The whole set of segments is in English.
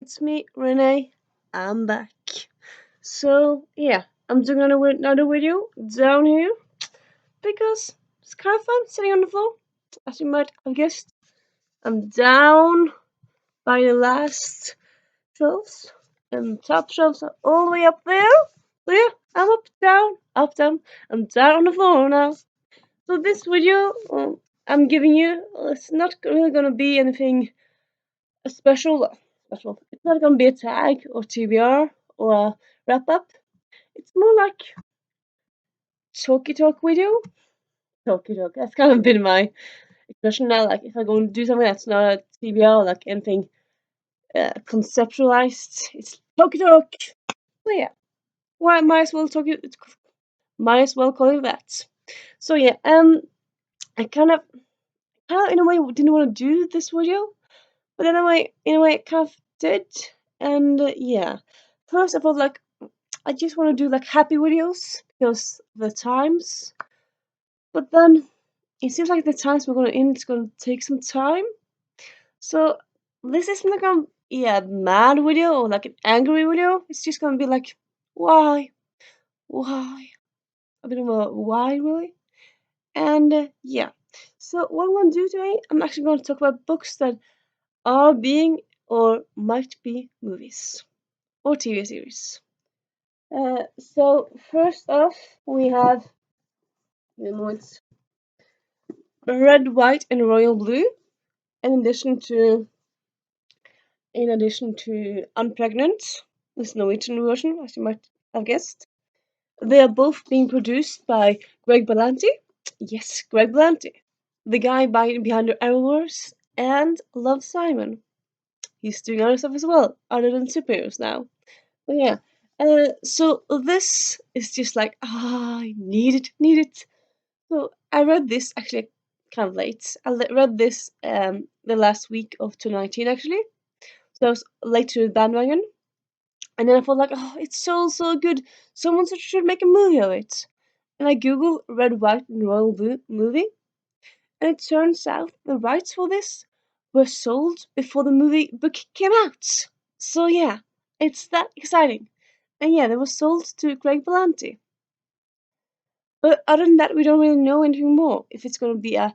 It's me, Renee. I'm back. So yeah, I'm doing another video down here because it's kind of fun sitting on the floor. As you might have guessed, I'm down by the last shelves, and top shelves are all the way up there. So yeah, I'm up, down, up, down. I'm down on the floor now. So this video, I'm giving you, it's not really gonna be anything special. It's not gonna be a tag or TBR or a wrap up. It's more like talky talk video. Talky talk. That's kind of been my expression now. Like if I go and do something that's not a TBR, like anything conceptualized, it's talky talk. But yeah, why might as well might as well call it that. So yeah, I kind of in a way didn't want to do this video, but then in a way, it kind of did, and yeah. First, I thought like I just want to do like happy videos because the times, but then it seems like the times we're gonna in it's gonna take some time. So this isn't like a mad video or like an angry video. It's just gonna be like why a bit of a why really, and yeah. So what I'm gonna do today, I'm actually gonna talk about books that are being or might be movies or TV series. So first off, we have the moment red, white, and royal blue. In addition to Unpregnant, this Norwegian version, as you might have guessed. They are both being produced by Greg Berlanti. Yes, Greg Berlanti, the guy behind the Arrowverse and Love Simon. He's doing other stuff as well, other than superheroes now. But yeah, so this is just like I need it. So I read this actually kind of late. Read this the last week of 2019 actually. So I was late to the bandwagon, and then I thought like, oh, it's so good. Someone should make a movie of it. And I googled Red, White, and Royal Blue movie, and it turns out the rights for this were sold before the movie book came out. So yeah, it's that exciting. And yeah, they were sold to Greg Berlanti. But other than that, we don't really know anything more. If it's going to be a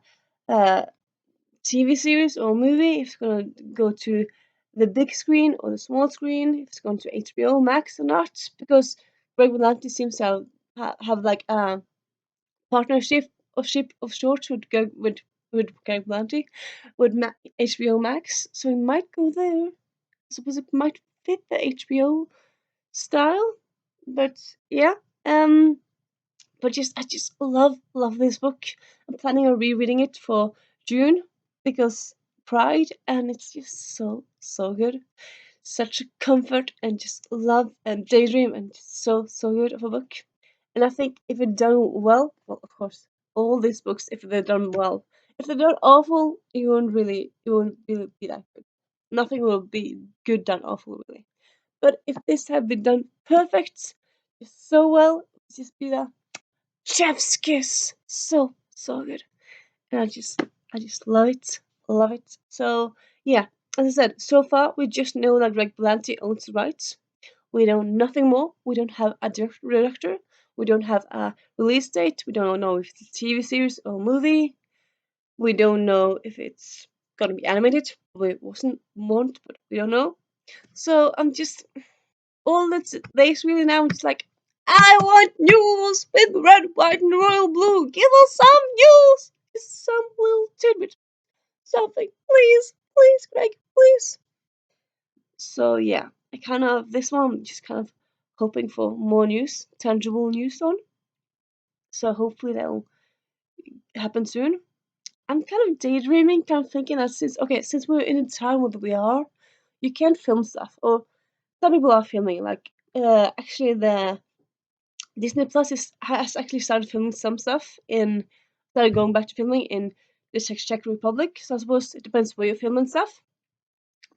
TV series or movie, if it's going to go to the big screen or the small screen, if it's going to HBO Max or not, because Greg Berlanti seems to have like a partnership of ship of sorts with Greg Berlanti with HBO Max, so it might go there. I suppose it might fit the HBO style, but yeah, um, but just I just love this book. I'm planning on rereading it for June because Pride, and it's just so good. Such a comfort and just love and daydream and just so good of a book. And I think if it's done well, of course, all these books, if they're done well, if they're done awful, you won't really be that good. Nothing will be good done awful really. But if this had been done perfect, just so well, it's just be the chef's kiss. So good. And I just love it. So yeah, as I said, so far we just know that Greg Berlanti owns the rights. We know nothing more. We don't have a director. We don't have a release date. We don't know if it's a TV series or movie. We don't know if it's gonna be animated. We wasn't want, but we don't know. So I'm just all that's there's really now. It's like I want news with red, white, and royal blue. Give us some news. Just some little tidbit, something, please, Greg, please. So yeah, I kind of this one just kind of hoping for more news, tangible news on. So hopefully that'll happen soon. I'm kind of daydreaming, kind of thinking that since we're in a time where we are, you can't film stuff, or some people are filming. Like actually, the Disney Plus has actually started filming some stuff started going back to filming in the Czech Republic. So I suppose it depends where you're filming stuff.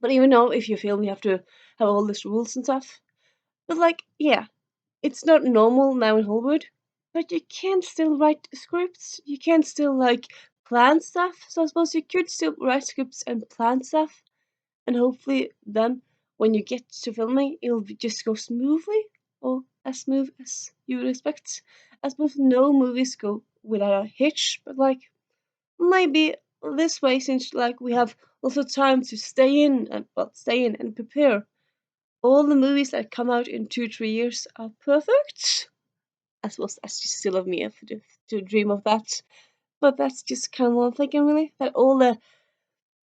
But even though if you film, you have to have all these rules and stuff. But like, yeah, it's not normal now in Hollywood, but you can still write scripts. You can still like plan stuff. So I suppose you could still write scripts and plan stuff, and hopefully then when you get to filming, just go smoothly, or as smooth as you would expect. I suppose no movies go without a hitch, but like maybe this way, since like we have also time to stay in and prepare. All the movies that come out in 2 3 years are perfect. I suppose that's just still of me to dream of that. But that's just kind of what I'm thinking, really. That all the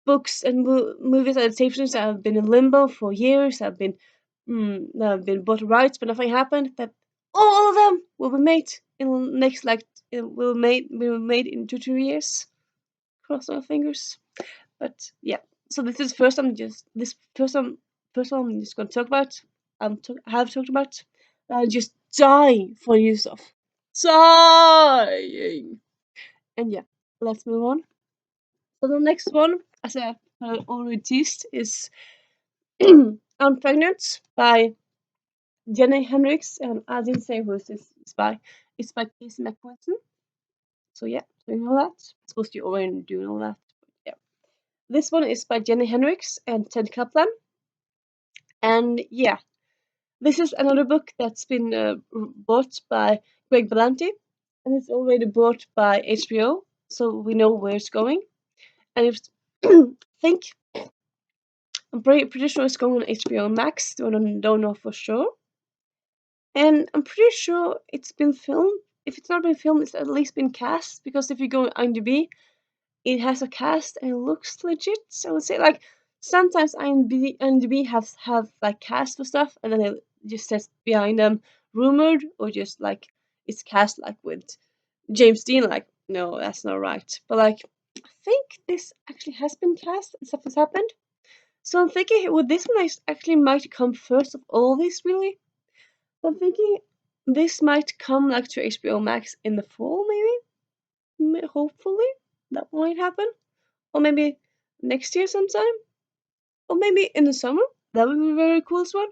books and movies adaptations that have been in limbo for years, that have been bought rights, but nothing happened. That all of them will be made in the next will be made in 2 3 years. Cross my fingers. But yeah, so this is first. I'm just this first one I'm just gonna talk about. Have talked about. I'm just dying for new stuff. Dying. And yeah, let's move on. So the next one, as I already teased, is I'm Pregnant by Jenny Hendricks, and I didn't say who this is by. It's by Casey McQuiston. So yeah, so you know that. I suppose you already do know that. But yeah, this one is by Jenny Hendricks and Ted Kaplan, and yeah, this is another book that's been bought by Greg Berlanti, and it's already bought by HBO, so we know where it's going. And if think I'm pretty sure it's going on HBO Max. Don't know for sure. And I'm pretty sure it's been filmed. If it's not been filmed, it's at least been cast. Because if you go on IMDb, it has a cast and it looks legit. So I would say like sometimes IMDb have like cast for stuff, and then it just says behind them rumored, or just like it's cast like with James Dean. Like no, that's not right. But like I think this actually has been cast and stuff has happened. So I'm thinking, well, this one actually might come first of all this, really. So I'm thinking this might come like to HBO Max in the fall, maybe. Hopefully, that might happen, or maybe next year sometime, or maybe in the summer. That would be very cool as well.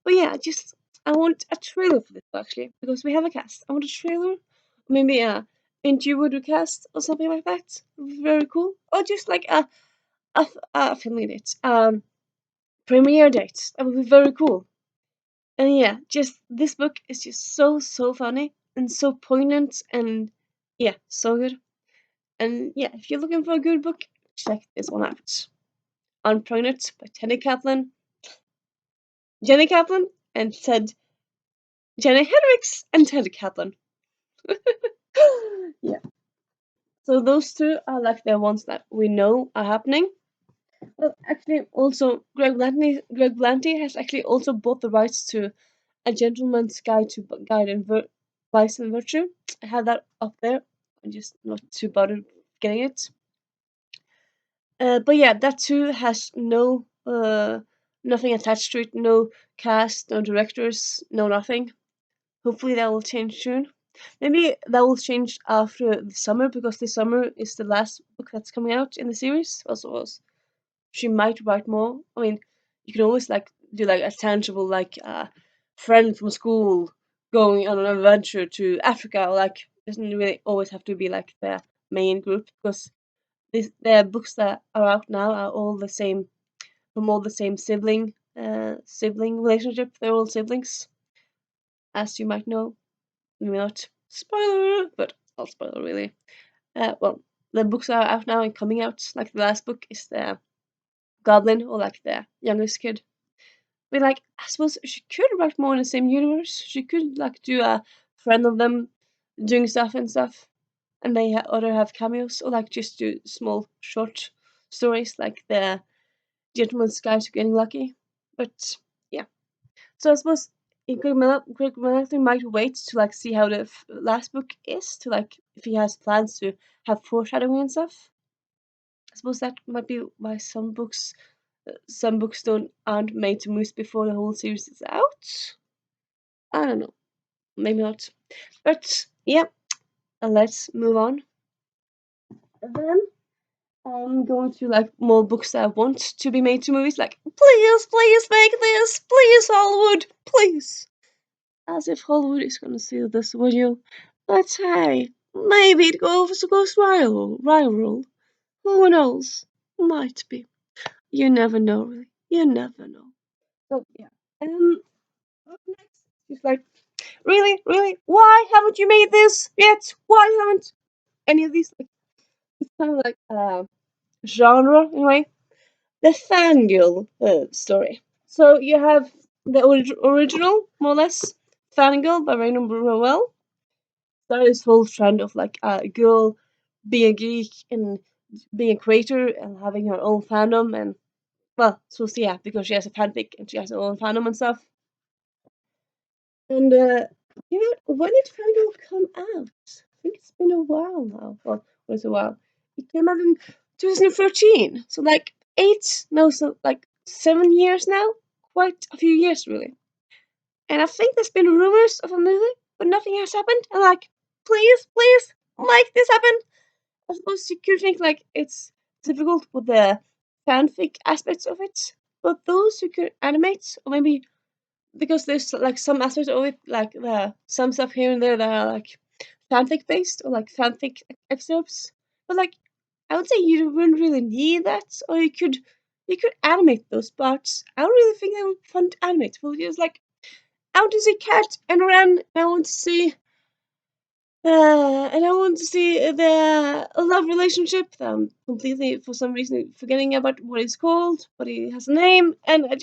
But yeah, just I want a trailer for this actually, because we have a cast. I want a trailer, maybe a interview with the cast or something like that. Very cool. Or just like a filming date, premiere date. That would be very cool. And yeah, just this book is just so funny and so poignant and yeah, so good. And yeah, if you're looking for a good book, check this one out. Unpregnant by Jenny Kaplan, and Jenny Hendricks and Ted Kaplan. Yeah. So those two are like the ones that we know are happening. Well, actually, also Greg Blanty has actually also bought the rights to A Gentleman's Guide to Vice and Virtue. I have that up there. I'm just not too bothered getting it. But yeah, that too has nothing attached to it. No cast, no directors, no nothing. Hopefully that will change soon. Maybe that will change after the summer, because this summer is the last book that's coming out in the series. Also, she might write more. I mean, you can always like do like a tangible like friend from school going on an adventure to Africa. Or, like doesn't really always have to be like the main group, because the books that are out now are all the same, from all the same sibling relationship. They're all siblings, as you might know. Maybe not spoiler, but I'll spoil really. Well, the books are out now and coming out. Like the last book is the Goblin, or like the youngest kid. But like, I suppose she could write more in the same universe. She could like do a friend of them doing stuff and stuff, and they other have cameos, or like just do small short stories like the Gentleman's Guide to Getting Lucky. But yeah, so I suppose Greg Miller might wait to like see how the last book is, to like if he has plans to have foreshadowing and stuff. I suppose that might be why some books don't aren't made to movies before the whole series is out. I don't know, maybe not. But yeah, let's move on. And then I'm going to like more books that I want to be made to movies. Like, please make this, please Hollywood, please. As if Hollywood is gonna see this video. But hey, maybe it goes viral. Who knows? Might be. You never know, really. You never know. So yeah. Up next, she's like, really, really, why haven't you made this yet? Why haven't any of these? Like, it's kind of like genre in a way. The fangirl story. So you have the original, more or less, fangirl by Raymond Burwell. That is whole trend of like a girl being a geek and being a creator and having her own fandom and well, so yeah, because she has a fanfic and she has her own fandom and stuff. And when did fangirl come out? I think it's been a while now. Well, it was a while. It came out in 2013, so like so like 7 years now. Quite a few years, really. And I think there's been rumors of a movie, but nothing has happened. And like, please, please, make this happen. I suppose you could think like it's difficult with the fanfic aspects of it, but those who could animate, or maybe because there's like some aspects of it, like the some stuff here and there that are like fanfic based or like fanfic excerpts. But like, I would say you wouldn't really need that, or you could animate those parts. I don't really think they would be fun to animate. Well, just like I want to see Cat and Ren. And I want to see their love relationship. I'm completely, for some reason, forgetting about what it's called, but it has a name, and I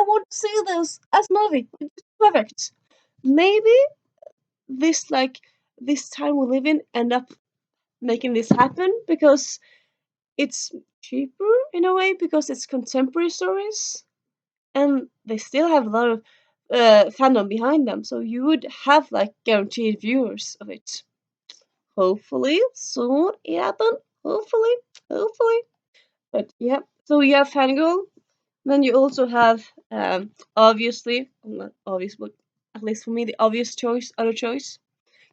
want to see this as movie. It's perfect. Maybe this like this time we live in end up making this happen because it's cheaper in a way because it's contemporary stories and they still have a lot of fandom behind them, so you would have like guaranteed viewers of it. Hopefully soon it happen. Hopefully, hopefully. But yeah, so you have Fangirl. Then you also have obviously, well, not obvious, but at least for me the obvious choice, other choice,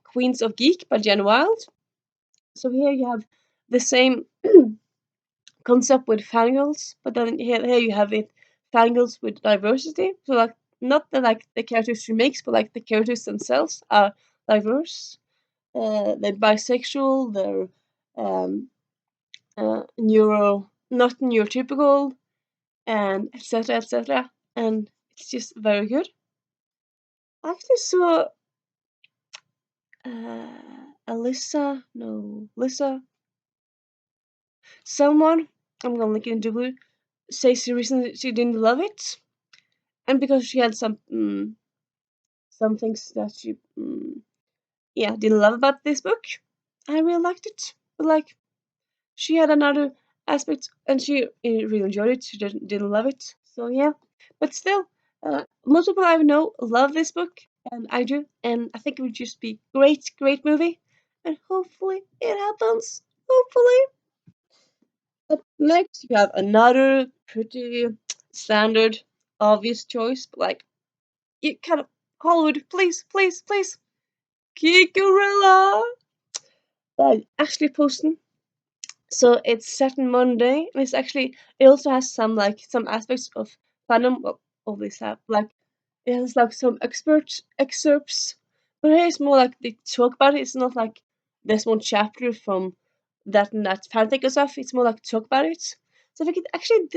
Queens of Geek by Jen Wild. So here you have the same concept with fangirls, but then here you have it fangirls with diversity. So like not the like the characters she makes, but like the characters themselves are diverse. They're bisexual. They're um, not neurotypical, and etc. etc. And it's just very good. I actually saw Lisa, someone I'm gonna link into blue say she recently she didn't love it, and because she had some things that she yeah didn't love about this book, I really liked it. But like she had another aspect, and she really enjoyed it. She didn't love it, so yeah. But still, most people I know love this book, and I do, and I think it would just be great, great movie, and hopefully it happens. Hopefully. Up next, you have another pretty standard, obvious choice, but like you kind of Hollywood, please, please, please, Geek Gorilla by Ashley Poston. So it's set in Monday, and it also has some aspects of fandom. Well, always have like it has like some expert excerpts, but here it's more like they talk about it. It's not like there's one chapter from that and that fanfic or stuff. It's more like talk about it. So I think I think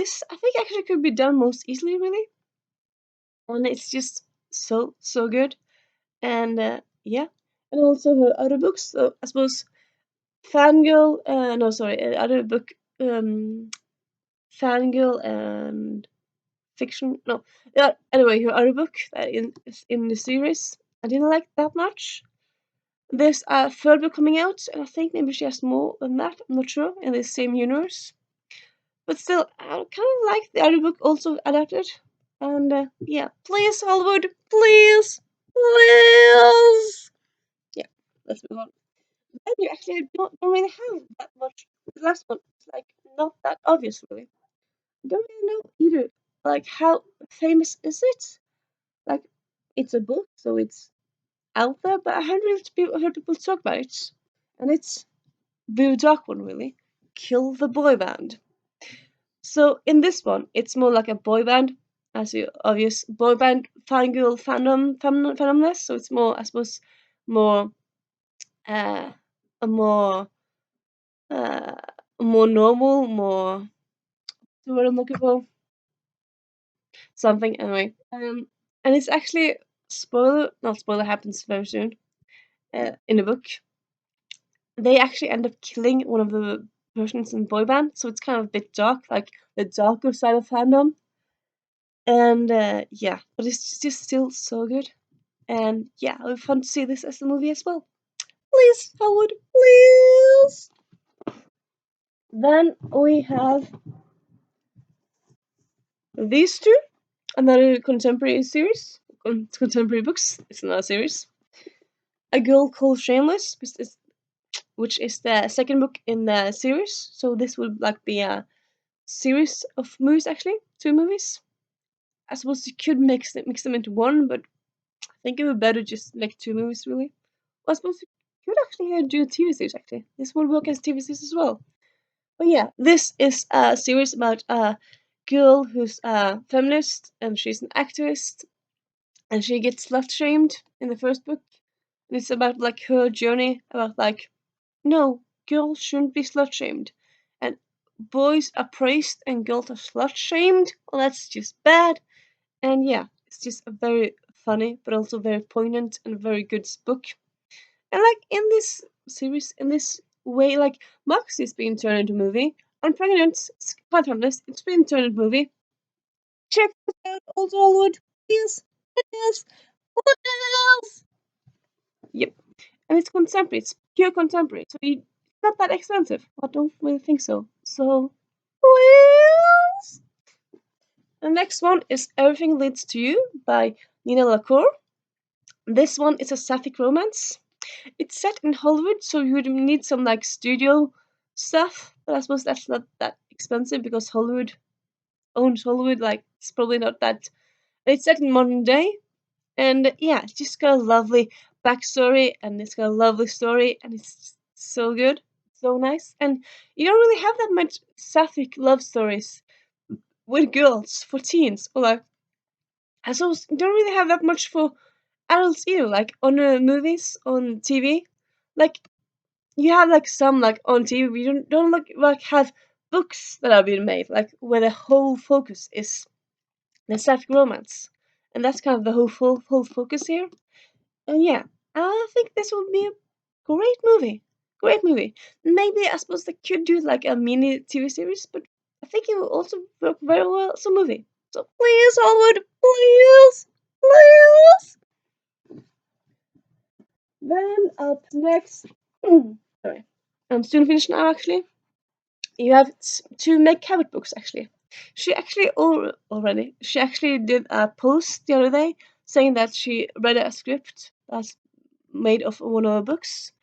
actually could be done most easily, really, and it's just so good. And yeah, and also her other books. So I suppose Fangirl. No, sorry, other book. Fangirl and fiction. No, yeah. Anyway, her other book that is in the series, I didn't like that much. There's a third book coming out, and I think maybe she has more than that. I'm not sure in the same universe, but still, I kind of like the other book also adapted. And yeah, please Hollywood, please, please. Yeah, let's move on. Then you actually don't really have that much. The last one is like not that obvious, really. I don't really know either. Like, how famous is it? Like, it's a book, so it's out there, but I haven't really heard people talk about it. And it's very dark one, really. Kill the boy band. So in this one, it's more like a boy band, as you obvious boy band fangirl fandomness. So it's more, I suppose, more uh, a uh, more normal, more. The word I'm looking for. something anyway. And it's actually spoiler, not spoiler, happens very soon. In the book, they actually end up killing one of the persons in the boy band, so it's kind of a bit dark, like the darker side of fandom. And yeah, but it's just still so good. And yeah, it would be fun to see this as a movie as well. Please, Howard, please. Then we have these two, another contemporary series, contemporary books. It's another series. A Girl Called Shameless, which is the second book in the series. So this would like be a series of movies, actually, two movies. I suppose you could mix them into one, but I think it would be better just like two movies, really. Well, I suppose you could actually do a TV series. Actually, this would work as a TV series as well. But yeah, this is a series about a girl who's a feminist and she's an activist, and she gets slut shamed in the first book. And it's about like her journey about like, no, girls shouldn't be slut shamed, and boys are praised and girls are slut shamed. Well, that's just bad. And yeah, it's just a very funny but also very poignant and very good book. And like in this series, in this way, like Moxie is being turned into a movie. I'm pregnant. Quite honest, it's being turned into a movie. Check this out, Old Hollywood. Yes, yes. What else? Yep. And it's contemporary. It's pure contemporary. So it's not that expensive. I don't really think so. So, well, the next one is Everything Leads to You by Nina Lacour. This one is a sapphic romance. It's set in Hollywood, so you would need some like studio stuff. But I suppose that's not that expensive because Hollywood owns Hollywood. Like it's probably not that. It's set in modern day, and yeah, it's just got a lovely backstory, and it's got a lovely story, and it's so good, so nice. And you don't really have that much sapphic love stories with girls for teens, or like I suppose you don't really have that much for adults either. Like on movies on TV, like you have like some like on TV. We don't like have books that are being made like where the whole focus is the sapphic romance, and that's kind of the whole focus here. And yeah, I think this would be a great movie. Great movie. Maybe I suppose they could do like a mini TV series, but I think it will also work very well as a movie. So please, Hollywood, please, please. Then up next, sorry, I'm soon finished now. Actually, you have two Meg Cabot books. Actually, she actually already she actually did a post the other day saying that she read a script that's made of one of her books.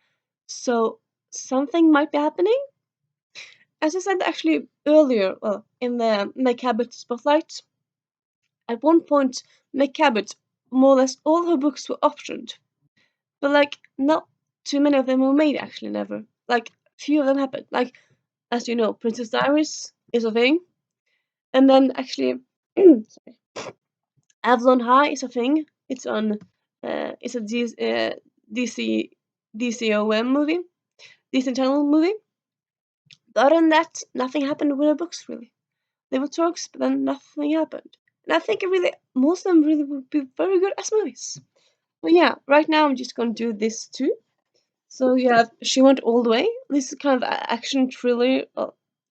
So something might be happening. As I said actually earlier, well, in the Meg Cabot spotlight, at one point Meg Cabot, more or less all her books were optioned, but like not too many of them were made actually. Never. Like few of them happened. Like as you know, Princess Diaries is a thing, and then actually, sorry, Avalon High is a thing. It's on. It's a DC DCOM movie, Disney Channel movie. But other than that, nothing happened with the books really. They were talks, but then nothing happened. And I think it really, most of them really would be very good as movies. But yeah, right now I'm just gonna do this too. So you have She Went All the Way. This is kind of action thriller,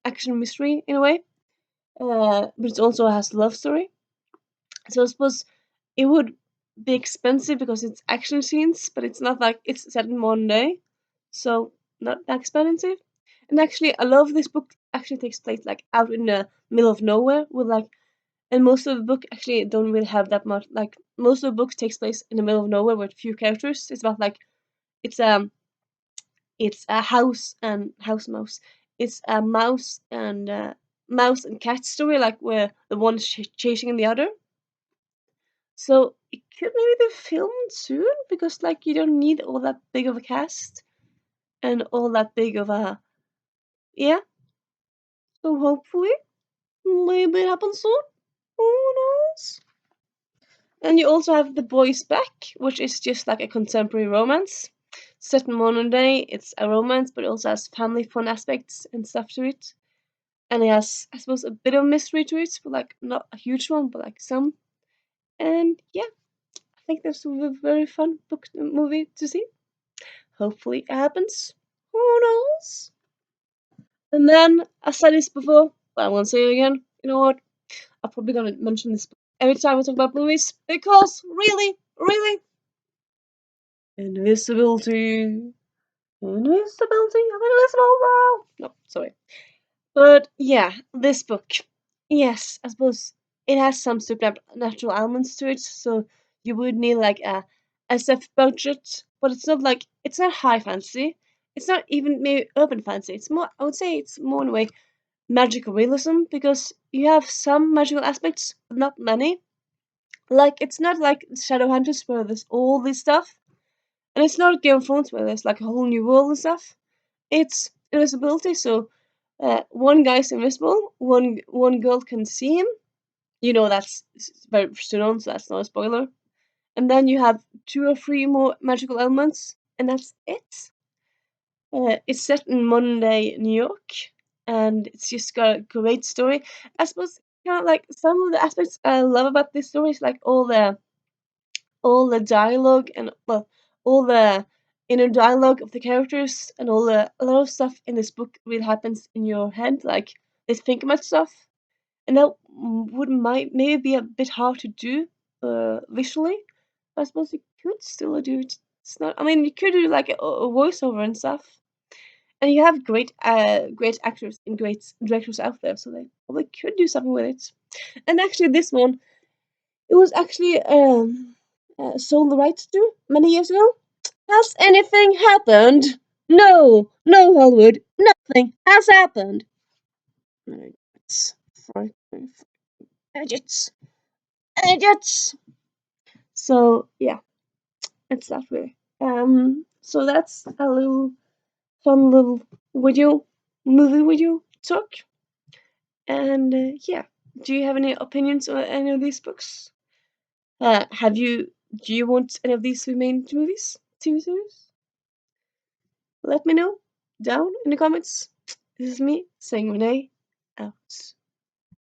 action mystery in a way. But it also has love story. So I suppose it would be expensive because it's action scenes, but it's not like it's set in one day, so not that expensive. And actually, a lot of this book actually takes place like out in the middle of nowhere, with like, and most of the book actually don't really have that much. Like most of the book takes place in the middle of nowhere with few characters. It's about like it's it's a house mouse. It's a mouse and cat story, like where the one is chasing the other. So it could maybe be filmed soon because like you don't need all that big of a cast and all that big of a, yeah. So hopefully maybe it happens soon. Who knows? And you also have The Boys Back, which is just like a contemporary romance set in modern day. It's a romance, but it also has family fun aspects and stuff to it. and it has, I suppose, a bit of mystery to it, but like not a huge one, but like some. And yeah, I think this will be a very fun book movie to see. Hopefully it happens. Who knows? And then I said this before, but I won't say it again. You know what? I'm probably gonna mention this every time we talk about movies because really, really, invisibility, invisibility, I'm invisible now. No, sorry. But yeah, this book, yes, I suppose it has some supernatural elements to it, so you would need like a SF budget, but it's not like it's not high fantasy. It's not even maybe urban fantasy. It's more, I would say, it's more in a way magical realism because you have some magical aspects, but not many. Like it's not like Shadowhunters where there's all this stuff, and it's not Game of Thrones where there's like a whole new world and stuff. It's invisibility, so one guy's invisible, one girl can see him. You know that's very soon on, so that's not a spoiler. And then you have two or three more magical elements, and that's it. It's set in modern day New York, and it's just got a great story. I suppose kind of like some of the aspects I love about this story is like all the dialogue and well all the inner dialogue of the characters and all the a lot of stuff in this book really happens in your head, like they think about stuff, and that would might maybe be a bit hard to do visually, but I suppose you could still do it. It's not, I mean, you could do like a voiceover and stuff, and you have great actors and great directors out there, so they probably could do something with it. And actually this one, it was actually sold the rights to many years ago. Has anything happened? No, no, Hollywood, nothing has happened. Idiots. Frightening idiots. Idiots. So yeah, it's that way. So that's a little fun little video, movie video talk. And yeah, do you have any opinions on any of these books? Have you? Do you want any of these to be made into movies, TV series? Let me know down in the comments. This is me saying Renee out.